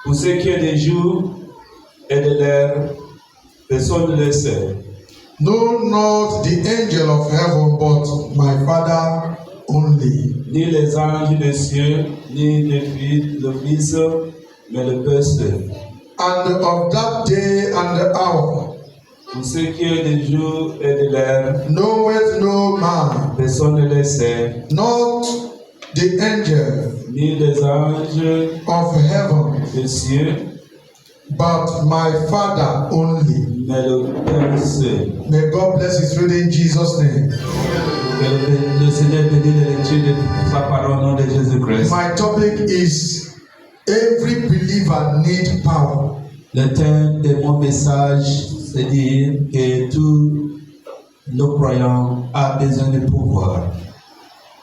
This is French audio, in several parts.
Pour ce qui est des jours et de l'heure, personne ne le sait. No, not the angel of heaven, but my Father only. Ni les anges des cieux, ni le Fils, mais le Père seul. And of that day and the hour, Pour ce qui est des jours et de l'heure, knoweth no man, personne ne le sait. not the angel Ni les anges of heaven, des cieux, but my Father only. mais le Père seul. May God bless his reading in Jesus' name. Que le Seigneur bénisse la lecture de sa parole au nom de Jésus-Christ. My topic is every believer need power. Le thème de mon message, c'est dire que tous nos croyants ont besoin de pouvoir.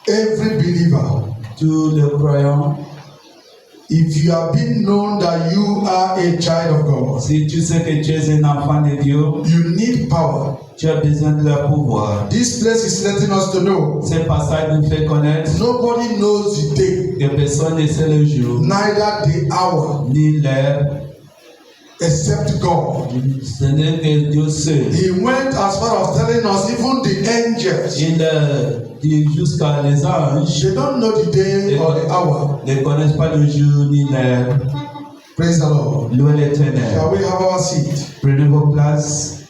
Every believer. Tous les croyants, If you have been known that you are a child of God, si tu sais que tu es un enfant de Dieu, you need power. tu as besoin de leur pouvoir. This place is letting us to know Ce passage nous fait connaître nobody knows the day, que personne ne sait le jour, neither the hour, ni l'heure. except God. Ce n'est que Dieu seul. He went as far as telling us even the angels, Il dit jusqu'à les anges they don't know the day or the hour. ne connaissent pas le jour ni l'heure. Praise the Lord. Louez l'Éternel. Shall we have our seat? Prenez vos places.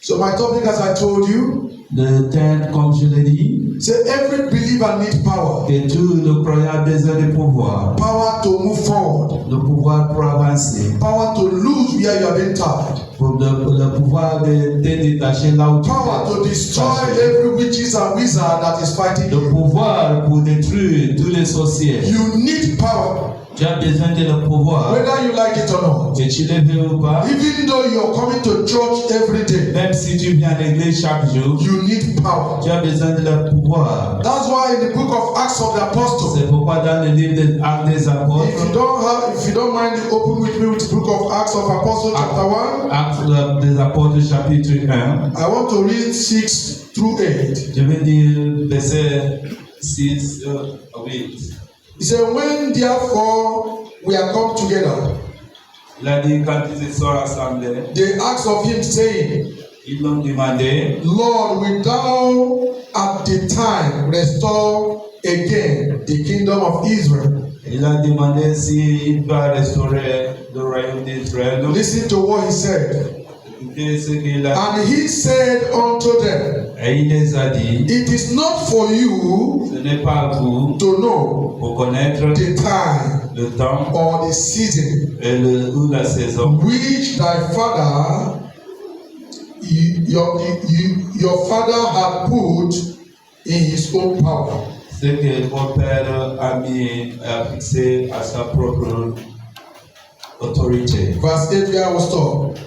So my topic, as I told you, Le thème, comme je l'ai dit, say every believer needs power. que tous les croyants ont besoin de pouvoir. Power to move forward. Le pouvoir pour avancer. Power to lose where you have been tied. Pour le pouvoir de te détacher là où tu Power to es destroy caché. every witches and wizard that is fighting Le you. pouvoir pour détruire tous les sorciers. You need power, Tu as besoin de le pouvoir. whether you like it or not. Que tu le veux ou pas. Even though you're coming to church every day, Même si tu viens à l'église chaque jour, you need power. tu as besoin de le pouvoir. That's why in the book of Acts of the Apostles, C'est pourquoi dans le livre des Actes des Apôtres, if you don't mind, open with me with the book of Acts of Apostles chapter 1. Actes des Apôtres chapitre 1, I want to read 6 through 8. je vais dire verset 6 à 8. He said, when therefore we are come together, Il a dit quand ils se sont rassemblés, they asked of him, saying, ils l'ont demandé, Lord, wilt thou at the time restore again the kingdom of Israel? il a demandé s'il va restaurer le royaume d'Israël. Listen to what he said. Écoutez ce qu'il a And he said unto them, et il les a dit, it is not for you ce n'est pas à vous to know pour connaître the time le temps or the season et ou la saison which thy father your father had put in his own power. ce que mon père a fixé à sa propre autorité. Verse 8, where I will stop.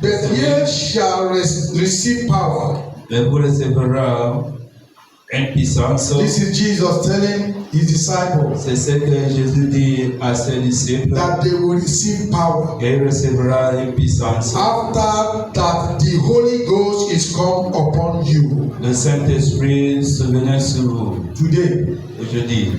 But ye shall receive power. Mais vous recevrez une puissance. This is Jesus telling his disciples C'est ce que Jésus dit à ses disciples. that they will receive power Il recevra une puissance. after that the Holy Ghost is come upon you. Le Saint-Esprit se venait sur vous. Today, Aujourd'hui,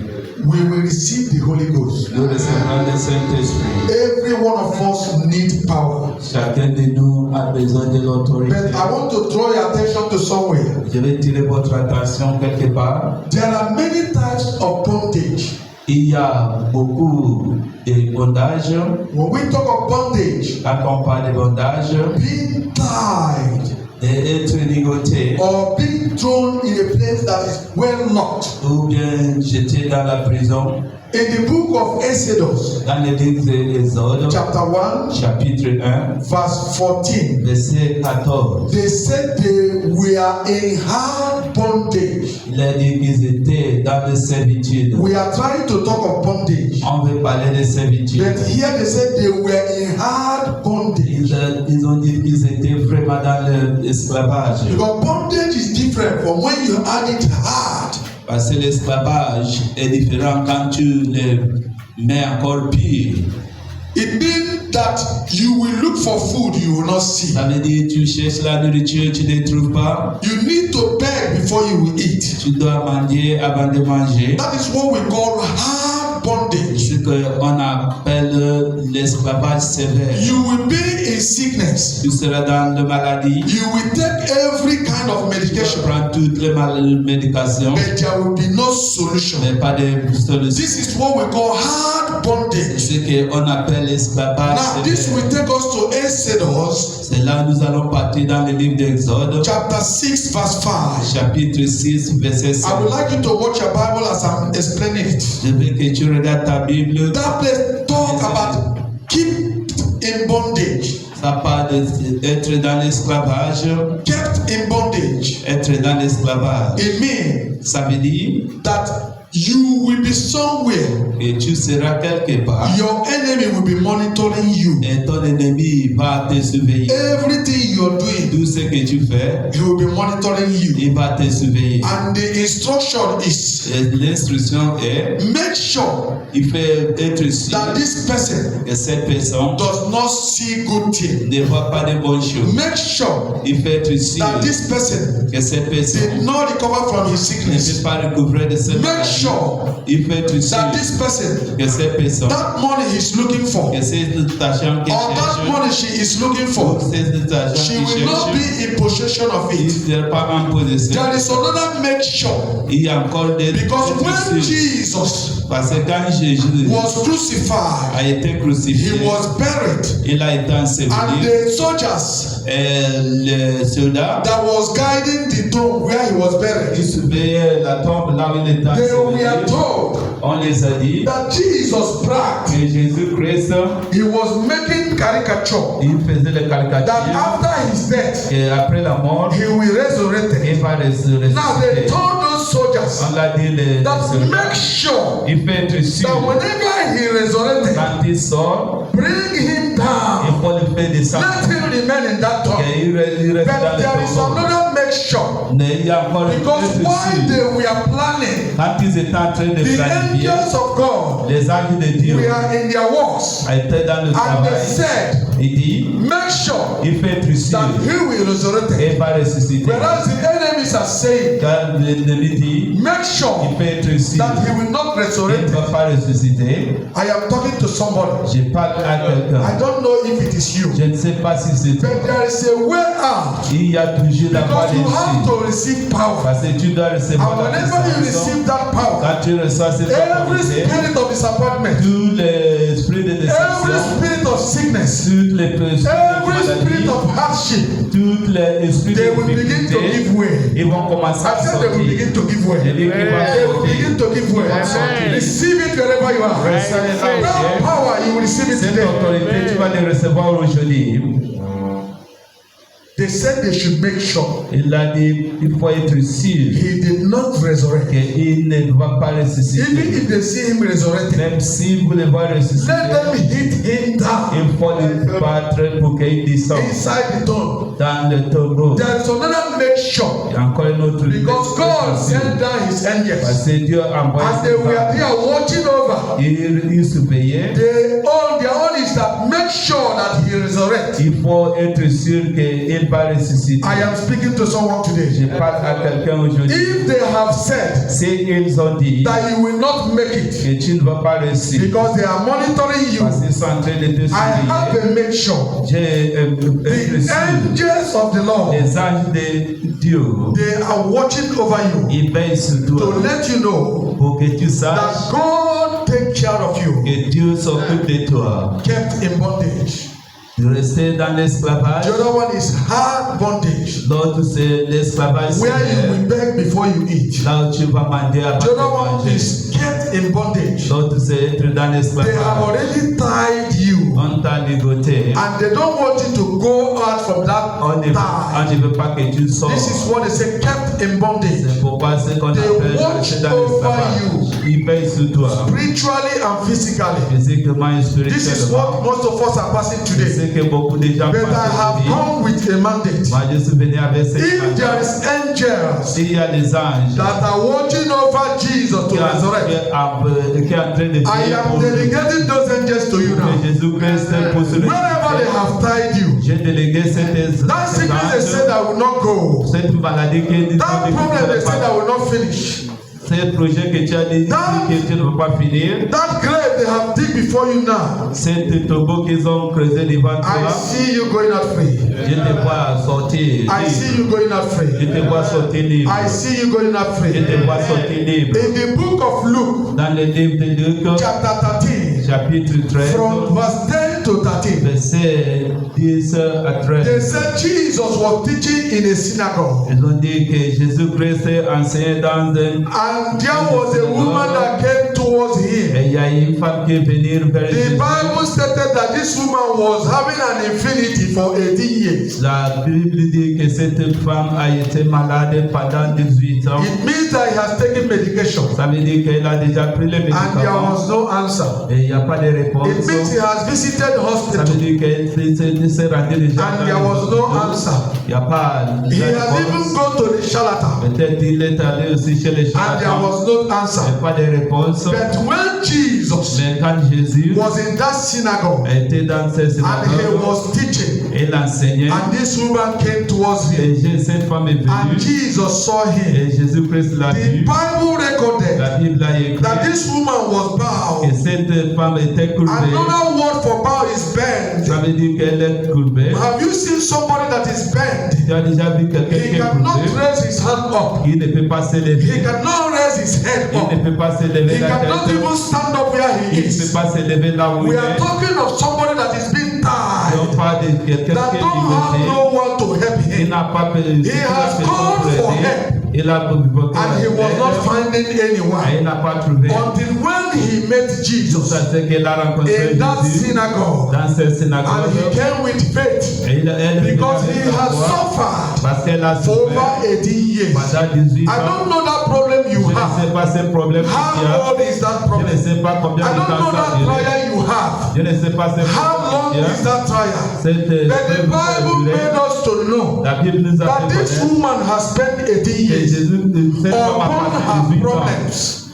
we will receive the Holy Ghost. nous recevrons le Saint-Esprit. Every one of us need power. Chacun de nous a besoin de l'autorité. But I want to draw your attention to somewhere. Je vais tirer votre attention quelque part. There are many types of bondage. Il y a beaucoup de bondage. When we talk of bondage, Quand on parle de bondage, being tied d'être ligoté or being thrown in a place that is well locked. ou bien jeté dans la prison. In the book of Exodus, Dans le livre de l'Exode, chapter 1, chapitre 1, verse 14, verset 14, they said they were in hard bondage. il a dit qu'ils étaient dans la servitude. We are trying to talk of bondage, On veut parler de servitude. but here they said they were in hard bondage. Ils ont dit qu'ils étaient vraiment dans l'esclavage. Because bondage is different from when you add it hard. Parce que l'esclavage est différent quand tu le mets encore pire. It means that you will look for food you will not see. Ça veut dire tu cherches la nourriture, tu ne trouves pas. You need to beg before you will eat. Tu dois manger avant de manger. That is what we call hard bondage. ce qu'on appelle l'esclavage sévère. You will be in sickness. Tu seras dans la maladie, You will take every kind of tu medication, prends toutes les médications, but there will be no solution. mais pas de solution. This is what we call hard C'est bondage. ce qu'on appelle l'esclavage Now, this sévère. will take us to Exodus C'est là où nous allons partir dans le livre d'Exode, chapter 6, verse 5. chapitre 6, verset 5. I would like you to watch your Bible as I'm explaining it. Je veux que tu regardes ta Bible. That place talk about keep in bondage. Ça parle d'être dans l'esclavage, Kept in bondage. être dans l'esclavage. It means Ça veut dire that you will be somewhere. que tu seras quelque part Your enemy will be monitoring you. et ton ennemi va te surveiller. Everything you're doing, Tout ce que tu fais, he will be monitoring you. il va te surveiller. And the instruction is Et l'instruction est, make sure il fait être sûr that this person que cette personne does not see good things. ne voit pas de bonnes choses. Make sure Il fait être sûr that this person que cette personne did not recover from his ne sickness. peut pas recouvrer de cette Make maladie. sure Il fait être sûr that this person, que cette personne, that money he's looking for, que cet argent qu'il or that cherche, money she is looking for, cet argent she qu'il will not cherche, be in possession of il it. ne sera pas en possession. There is another make sure. Il y a encore des Because when des- Jesus parce que quand Jésus was crucified, a été he crucifié, was buried, il a été and enseveli. the soldiers Et le soldat that was guiding the tomb where he was qui buried, surveillait la tombe là où il était they were enseveli, told on les a dit that Jesus bragged. que Jésus-Christ, He was making caricature il faisait les that caricatures after his death, et après la mort, he will resurrect. il va ressusciter. Now they told those soldiers On l'a dit les that soldats. make sure Il fait être sûr that whenever he resurrected, quand il sort, bring him down. il faut le faire descendre. Let him remain in that tomb. Il reste But dans there le is tombeau. another make sure. Mais il y a encore une Because autre while sûr. they were planning, Quand ils étaient en train de the planifier, angels of God les anges de Dieu were in their works. étaient dans le And they travail. said, Il dit, make sure il fait être sûr that he will resurrect. et va ressusciter. Whereas the enemies are saying, Quand l'ennemi dit, make sure il fait être sûr, that he will not il ne resurrect. va pas ressusciter. I am talking to somebody. Je parle à I quelqu'un. don't know if it is you. Je ne sais pas si c'est toi. But there is a way out. Il y a toujours la voie Because you have d'issue. to receive power. Parce que tu dois And recevoir la whenever you puissance. receive that power, Quand tu reçois cette every autorité, spirit of disappointment, tous les esprits de every déception, spirit of sickness, toutes les esprits every de spirit maladie, of hardship, tous les esprits they de will begin to difficulté, give way. ils vont commencer I à said they will sortir. begin to give Je way. dis qu'ils vont They will begin sortir. to give way. Amen. Receive it wherever you are. Recevez là où That tu es. power, you will receive it Cette today. autorité, tu vas les recevoir aujourd'hui. They said they should make sure Il a dit, il faut être sûr he did not resurrect. qu'il ne va pas Even ressusciter. if they see him resurrected, Même si vous le voyez ressusciter, let them hit him down il faut le battre pour qu'il descende inside the tomb. dans le tombeau. There is another make sure Il y a encore une autre because God sent down his angels parce que Dieu a envoyé and they ses were anges. there watching over. Il surveillait. Their own is that make sure that he resurrects. Il faut être sûr qu'il va ressusciter. I am speaking to someone Je today. parle à quelqu'un aujourd'hui. If they have said Si ils ont dit that you will not make it que tu ne vas pas ressusciter because they are monitoring you, parce qu'ils sont en train de te I have surveiller, a make sure. j'ai être The sûr. angels of the Lord, Les anges de Dieu, they are watching over you ils veillent sur to toi let you know pour que tu saches that God take care of you. que Dieu s'occupe de toi. Kept in bondage. De rester dans l'esclavage. The other one is hard bondage, L'autre, c'est l'esclavage where you sévère. will beg before you eat. Là où tu vas manger avant The de other one manger. is kept in bondage. L'autre, c'est être dans They have l'esclavage. already tied you, On t'a ligoté. and they don't want you to go out from On that ne tie. veut pas que tu sortes. This is what they say, kept in bondage, C'est pourquoi ce qu'on They appelle watch rester dans over l'esclavage. Il veille sur toi. spiritually and physically. Physiquement et This is what spirituellement. most of us are passing Je today. sais que beaucoup de gens But I have passent come with a mandate. Moi, je suis venu avec cette If there mandate. is angels S'il y a des anges that are watching over Jesus to qui est resurrect, en train de I prier am pour delegating those angels to you que now. Jésus-Christ pour se Wherever they ressusciter. have tied you, J'ai délégué cette that sickness they said I will not go, cette maladie qui est that problem they said I will not finish. Ce projet que tu as dit que tu ne veux pas finir, that grave they have dig before you now, c'est tombeau qu'ils ont creusé devant I toi. see you going out free. Je te vois sortir I see libre. you going out Je free. te vois sortir libre. I see you going out Je free. te vois sortir libre. In the book of Luke, Dans le livre de Luc, chapter 13, chapitre 13, from verse 10 to 13, verset 10 à 13. they said Jesus was teaching in a synagogue. Ils ont dit que Jésus-Christ enseignait dans un... And there was a woman that came towards him. Et il y a une femme qui est venue vers The Jésus. Bible stated that this woman was having an infinity for 18 years. La Bible dit que cette femme a été malade pendant 18 ans. It means that he has taken medication Ça veut dire qu'elle a déjà pris les and there médicaments was no answer. et il n'y a pas de réponse. It means he has visited Ça veut hospital dire qu'elle s'est rendue déjà and dans there le was no hospital. answer. Il n'y a pas de He has even réponse. gone to the charlatan Peut-être il est allé aussi chez les and there charlatans. was no Il n'y a answer. pas de réponse. But when Jesus Mais quand Jésus was in that synagogue était dans cette and he synagogue, was teaching, il enseignait. and this woman came towards him Et cette femme est and venue. Jesus saw him, Et Jésus-Christ l'a the vu. Bible recorded La Bible a écrit that this woman was que bowed. cette femme était courbée. Another word for bow is bend. Ça veut dire qu'elle est courbée. Have you seen somebody that is bent? Tu as déjà vu quelqu'un He qui est cannot courbé? raise his hand up. Il ne peut pas se He lever. cannot raise his head Il ne up. peut pas se lever He la cannot tête. even stand up where he Il ne peut is. pas se lever là où We il are est. talking of somebody that is being On tied, parle de quelqu'un that qui est don't have limité. no one to help Il him, n'a pas has called for help. Il a invoqué and he was not finding Et anyone il n'a pas trouvé. until when he met Jesus Ça c'est qu'il a rencontré in that Jésus synagogue, dans cette and synagogue. he came with faith Et elle est because venue he avec la has foi suffered parce qu'elle a for over souffert 18 years. pendant 18 I ans. don't know that problem Je you ne have. sais pas ce problème qu'il y a. How old is that Je problem? ne sais pas combien I de don't temps know ça that a duré. trial you have. Je ne sais pas ce How long problème is qu'il y a. that trial? Cette But the Bible made us to know La Bible nous a that fait this connaître woman has spent 18 que years Jésus, cette femme a upon passé her 18 ans problems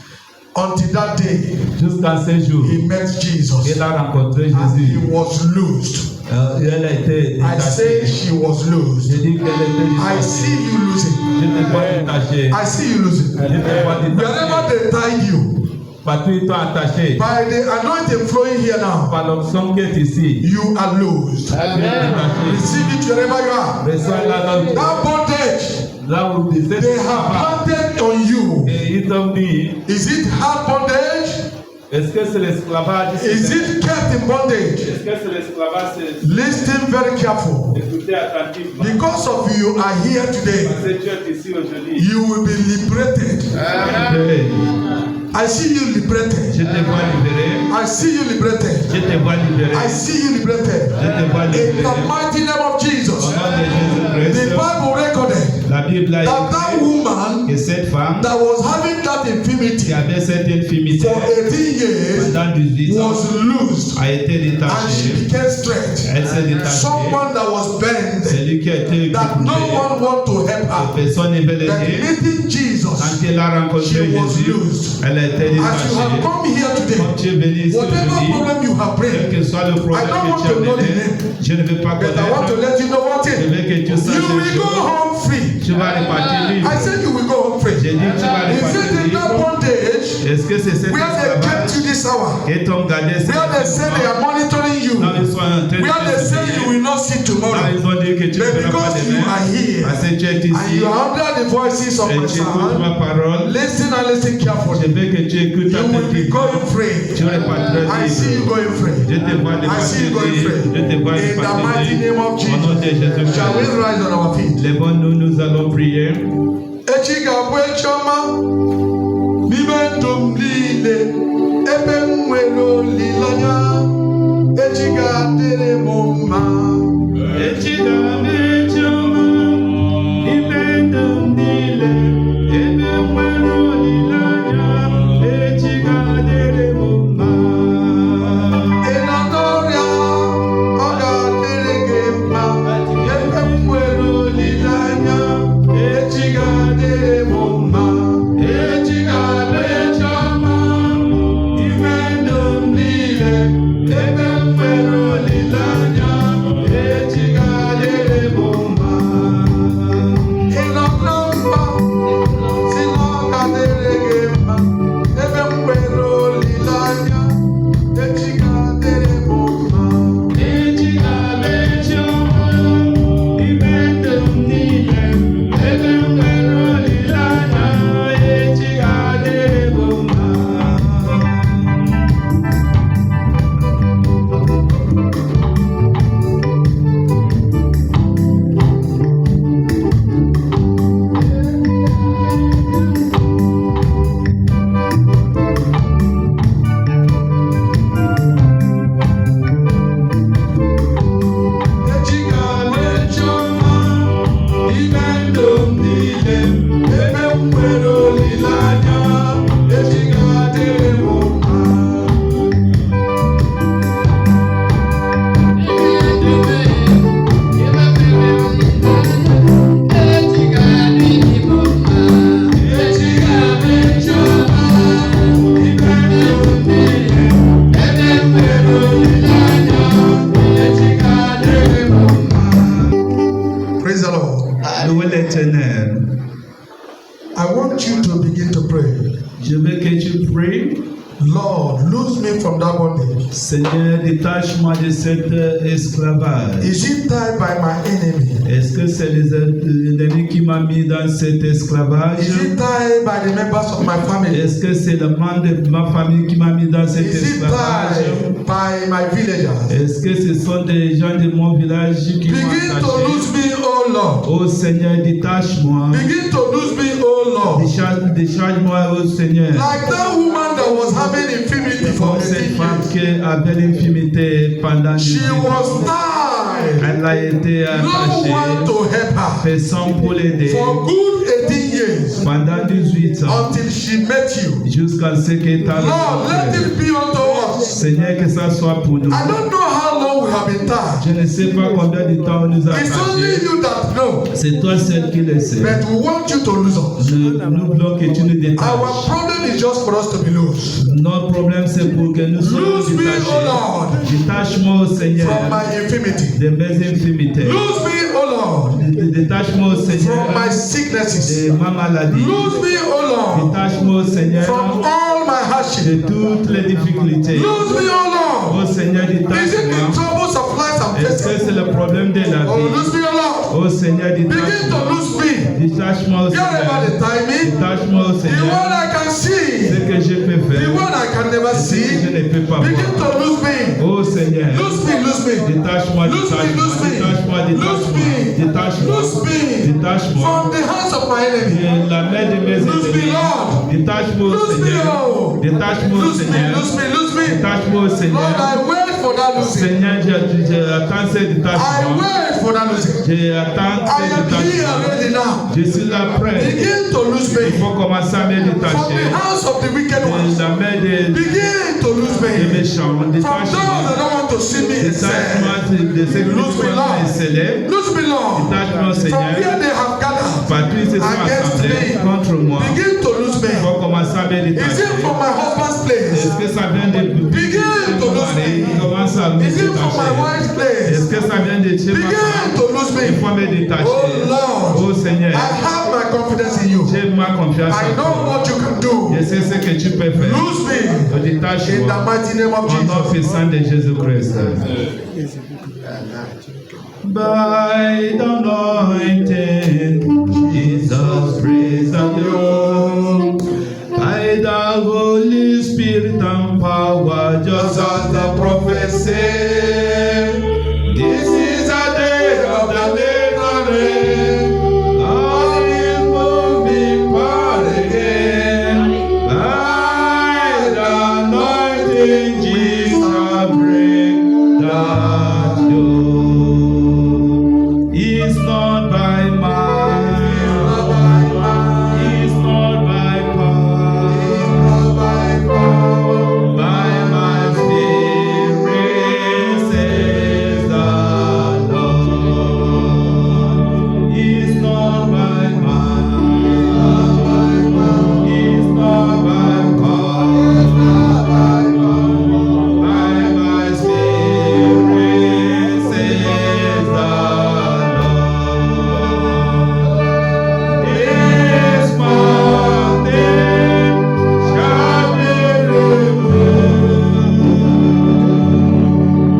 until that day jusqu'à ce jour. he met Jesus Elle a rencontré and he Jésus. was loosed. Elle a été I say détachée. she was Je loosed. dis qu'elle était I détachée. see you losing. Je ne pas détachée. I see you losing. Je ne pas Wherever détachée. they tied you, Partout ils t'ont attaché. by the anointing flowing here now, Par l'option qui est ici. you are loosed. Détachée. Receive it wherever you are. Reçois-la dans That bondage là où tu sais they que ça va. have planted on you. Et ils t'ont dit, Is it hard bondage? est-ce que c'est l'esclavage? Is it kept in bondage? Est-ce que c'est l'esclavage? C'est Listen very careful. écouter attentivement. Because of you are here today, Parce que tu es ici aujourd'hui. you will be liberated. Libéré. I see you liberated. Je te vois libéré. I see you liberated. Je te vois libéré. I see you liberated. Je te vois In libéré. the mighty name of Au Jesus. nom de The Jésus-Christ, Bible recorded la Bible a that that écrit woman que cette femme that was having that qui infirmity avait cette infirmité for 18 years pendant 18 ans was loosed a été and she détachée. became straight. Elle s'est détachée. Someone that was bent C'est lui qui a été that no écouté. one want to help her. Personne ne veut But l'aider. meeting Jesus, Quand elle a rencontré she was Jésus, loosed. elle a été As you détachée. have come here Comme today, tu es venu ici whatever aujourd'hui, problem you have quel prayed, que soit le problème I don't que want tu as to know the mené, name. je ne veux pas but I want to connaître. let you know one Je thing. veux que tu saches You une will go chose. home free. Tu vas repartir libre. I said you will go home free. J'ai dit tu vas Is it repartir in that libre. bondage Est-ce que c'est cette where they kept you esclavage this hour? et t'ont gardé cette Where they say they are monitoring you? Non, ils sont en train de Where they say you will not see Non, tomorrow? ils ont dit que tu ne But feras pas because you demain. are here Parce que tu es and ici you are under the voices of et my tu écoutes son, ma parole. listen and listen Je carefully. veux que tu écoutes You will be attentivement. going free. Tu repartiras I see you libre. going free. Je te vois I see you going repartir libre. Je te vois free. In the mighty repartir name of libre. Au nom de Jesus. Shall we Jésus-Christ. rise on our feet? Lèvons-nous, nous allons prier. Echi ga-abụ echi ọma n'ime ndụ m niile ebe m nwere olileanya echi ga-adịrị m mma. Echi ga-abụ echi ọma n'ime ndụ m niile, ebe m nwere olileanya, echi ga-adịrị m mma. Ị nọ n'ọrịa ọ ga-adịrị gị mma ebe m nwere olileanya echi ga-adịrị m mma. Echi ga-abụ echi ọma n'ime ndụ m niile ebe m nwere olileanya echi ga-adịrị m mma. Ị nọ na mba si na ọ ga-adịrị gị me from that bondage? Seigneur, détache-moi de cet esclavage. Is it tied by my enemy? Est-ce que c'est l'ennemi qui m'a mis dans cet esclavage? Is it tied by the members of my family? Est-ce que c'est le membre de ma famille qui m'a mis dans cet Is it esclavage? tied by my villagers? Est-ce que ce sont des gens de mon village qui m'ont Begin to attaché? lose me, oh Lord. Oh Seigneur, détache-moi. Begin to lose me, oh Lord. Décharge-moi, oh Seigneur. Like that woman that was having infirmity for Comme cette 18 femme years. qui avait l'infimité pendant 18 She ans. was tied. Elle a été No one attachée. to help her Personne pour l'aider. for good 18 years Pendant 18 ans. until she met you. Jusqu'à ce que ta Lord, let it be unto us. Seigneur, que ça soit pour nous. I don't know how long we have been tied. Je ne sais pas combien de temps on nous a It's only attachés. you that know. C'est toi seul qui le sais. But we want you to lose us. Nous voulons que tu nous Our détaches. problem is just for us to be loose. Notre problème, c'est pour que nous soyons Lose me, détachés. O Lord, Détache-moi, au Seigneur, from my infirmity. de mes infimités. Lose me, O Lord, Détache-moi, au Seigneur, from my sicknesses. de ma maladie. Lose me, O Lord, Détache-moi, au Seigneur, from all my de hardship. toutes les difficultés. Lose me, O Lord. Au Seigneur, Is it the détache-moi. troubles of life I'm Est-ce que facing? c'est le problème de la Oh, vie? lose me, O Lord. Au Seigneur, Begin détache-moi. to lose me. Détache-moi, au Wherever Seigneur. they tie me, Détache-moi, au the Seigneur. one I can Ce see, que je peux the faire. one I can never Ce que je see. ne peux pas Begin voir. to lose me. Oh Seigneur. Lose me, lose me. Détache-moi, Lose me, détache-moi, lose me. détache-moi, Lose me. détache-moi, Lose me détache-moi, from the hands of my enemy. de la main de mes Lose me, ennemis. Lord. Détache-moi, au Lose me, Seigneur, oh. détache-moi, au Lose me, Seigneur, lose me, lose me. détache-moi, au Lord, Seigneur, I wait for that losing. Seigneur, j'attends ce I détachement, wait for that losing. j'attends I ce am here détachement, ready now. je suis là prêt, Begin to lose il me faut commencer à me from détacher, the hands of the wicked de ones. la main des Begin to lose me méchants, from those that détache-moi, don't want to see me excel. détache-moi de ceux qui Lose me, sont Lord. célèbres, Lose me, Lord, détache-moi, from Seigneur. where they have gathered. Partout ils se sont Against assemblés me. contre moi. Begin to lose me. Il faut commencer à me Is détacher. it from my husband's place? Est-ce que ça vient de Begin to mon lose mari? me. Commence à me Is it from my détacher. wife's place? Est-ce que ça vient de chez ma Begin femme? to lose Il faut me. me détacher. Oh Lord, Oh Seigneur, I have my confidence in you. j'ai ma confiance I en know toi. what you can do. Je sais ce que tu peux faire. Lose me in the Détache-moi. mighty name of Au nom Jesus. puissant de Jésus-Christ. By the anointing, Jesus praise the Lord. By the Holy Spirit and power, just as the prophet said, this is a day of the latter rain. God is moving part again. By the anointing, Jesus break the yoke. It's not by might, it's not by power, by my spirit, says the Lord. It's not by might, it's not by power, by my spirit, says the Lord. This mountain shall be removed.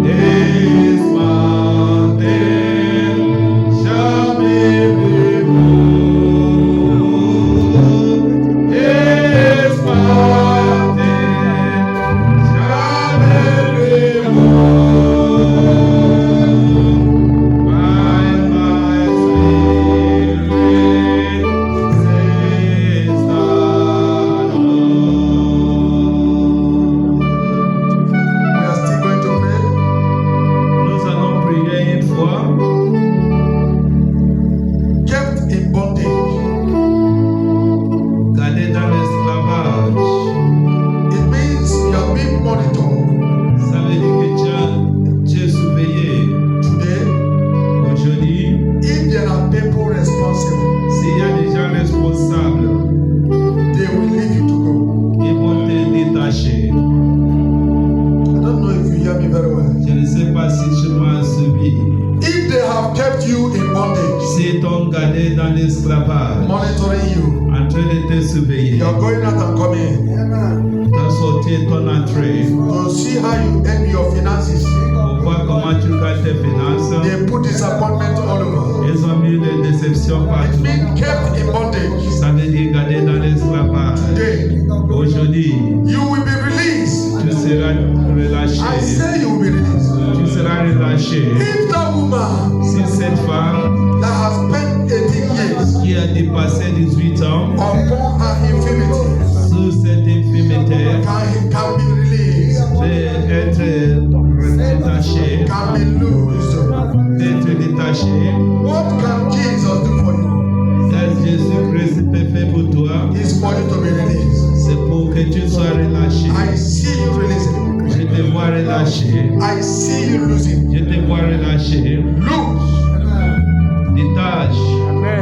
This mountain shall be removed. This mountain shall be removed. By my spirit, says the Lord. We are still going to pray. Nous allons prier une fois. Kept in bondage. Gardé dans l'esclavage. It means you are being monitored. Ça veut dire que tu es surveillé. Today, Aujourd'hui, if there are people responsible, s'il y a des gens responsables, they will leave you to go. ils vont te détacher. I don't know if you hear me very well. Je ne sais pas si tu m'as suivi. If they have kept you in bondage, S'ils t'ont gardé dans l'esclavage, monitoring you, en train de te surveiller, you are going out and coming in. t'as sorti empêcher ton entrée. to see how you end your finances. Pour voir comment tu gardes tes finances. They put disappointment all over. Ils ont mis des déceptions It partout. means kept in bondage. Ça veut dire garder dans l'esclavage. Today, Aujourd'hui, you will be released. tu seras relâché. I say you will be released. Tu seras relâché. If that woman Si cette femme that has spent 18 years qui a dépassé 18 ans upon her infirmity sous cette infirmité can be released, peut être détachée, can be loosed, d'être détachée. what can Jesus do for you? Ce Jésus-Christ peut faire pour toi, It's for you to be released. c'est pour que tu sois relâché. I see you releasing. Je te vois relâché. I see you losing. Je te vois relâché. Loose. Détache.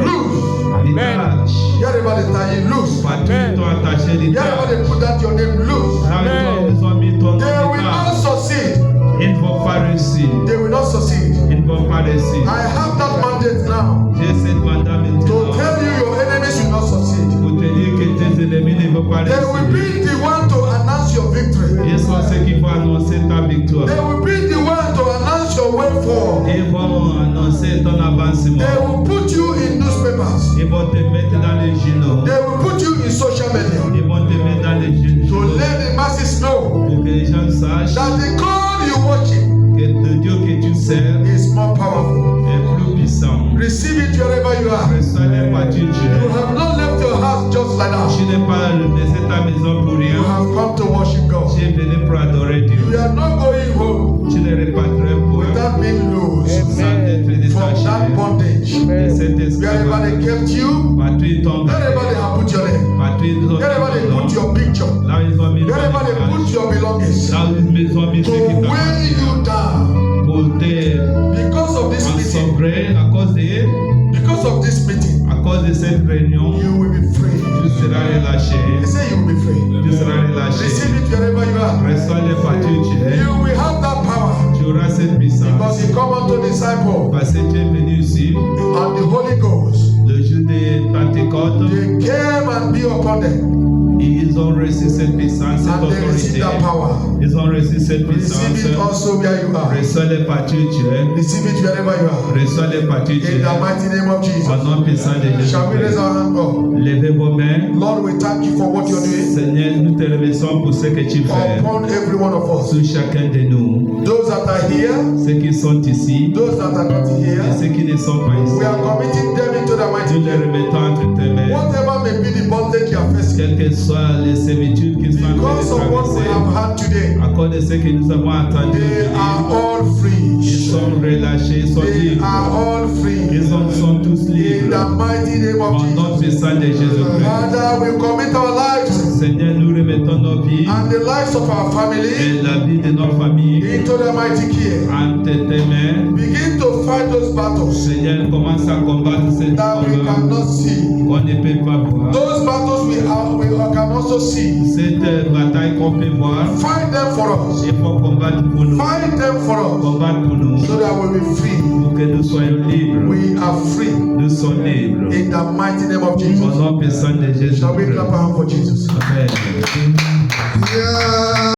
Loose. Détache. Hear about it, that you lose. Partout où ils t'ont attaché, Hear about détache. it, put that your name loose. Là où ils ont mis ton nom, They will not détache. succeed. Ils ne vont pas réussir. They will not succeed. Ils ne vont pas réussir. I have that mandate now J'ai cette mandat to maintenant tell you your enemies will not succeed. pour te dire que tes ennemis ne vont pas They will réussir. be the one to announce your victory. Ils sont ceux qui vont annoncer ta victoire. They will be the one to announce your way forward. Ils vont annoncer ton avancement. They will put you in newspapers. Ils vont te mettre dans les journaux. They will put you in social media Ils vont te mettre dans les journaux to let the masses know pour que les gens sachent that the God you worship que le Dieu que tu sers is more powerful. est plus puissant. Receive it wherever you are. Reçois les parties You Dieu. have not left your house just like Tu that. n'es pas laissé ta maison pour You rien. have come to worship God. Tu es venu pour adorer You Dieu. are not going home Tu ne repartirais point without being loose sans être from détaché that bondage. de cet Wherever esclavage. they kept you, Partout ils t'ont wherever they have put your name, partout ils ont wherever they mis ton put nom. your picture, Là où ils ont mis ton wherever they put image. your belongings, Là où ils ont mis to ce qui t'a weigh you down. pour te Because of this meeting, ensombrer because of this meeting, à cause de cette réunion. you will be free. Tu seras relâché. They say you will be free. Tu seras relâché. Receive it wherever you are. Reçois les parties Dieu. You will have that power Tu auras cette puissance. because you come unto disciple Parce que tu es venu ici and the Holy Ghost. le jour de Pentecôte. They came and be upon them Et ils ont reçu cette puissance, cette and they received autorité. that power. Ils ont reçu cette Receive puissance. it also where you are. Reçois les parties Dieu. Receive it wherever you are. Reçois les parties In Dieu. the mighty name of Au Jesus. nom puissant de Shall we raise Jésus. our hand up? Levez vos mains. Lord, we thank you for what you're doing Seigneur, nous te remercions pour ce que tu fais upon every one of us. sur chacun de nous. Those that are here, Ceux qui sont ici those that are not et here, ceux qui ne sont pas ici. we are committing them into the mighty Nous les name. remettons entre tes mains. Whatever may be the bondage you are facing, Quelles que soient les servitudes qui sont en train because of what we de have traverser, had today, à cause de ce que nous avons entendu, they are all ils free. sont relâchés, ils sont They libres. are all free. Ils sont tous In libres. the mighty name Au of nom Jesus. puissant de Jésus-Christ. Father, we commit our lives Seigneur, nous remettons nos vies and the lives of our family et la vie de nos familles into the mighty care. entre tes mains. Begin to fight those battles Seigneur, commence à combattre cette that we combat cannot see. qu'on ne peut pas voir. Those battles we can also see. Cette bataille qu'on peut voir, Fight them for us. il faut combattre pour nous. Fight them for us Combattre pour nous. so that we'll be free. Pour que nous soyons libres. We are free Nous sommes libres. in the mighty name of Au Jesus. nom puissant de Jésus. Shall we clap our hands for Jesus? Amen. Yeah.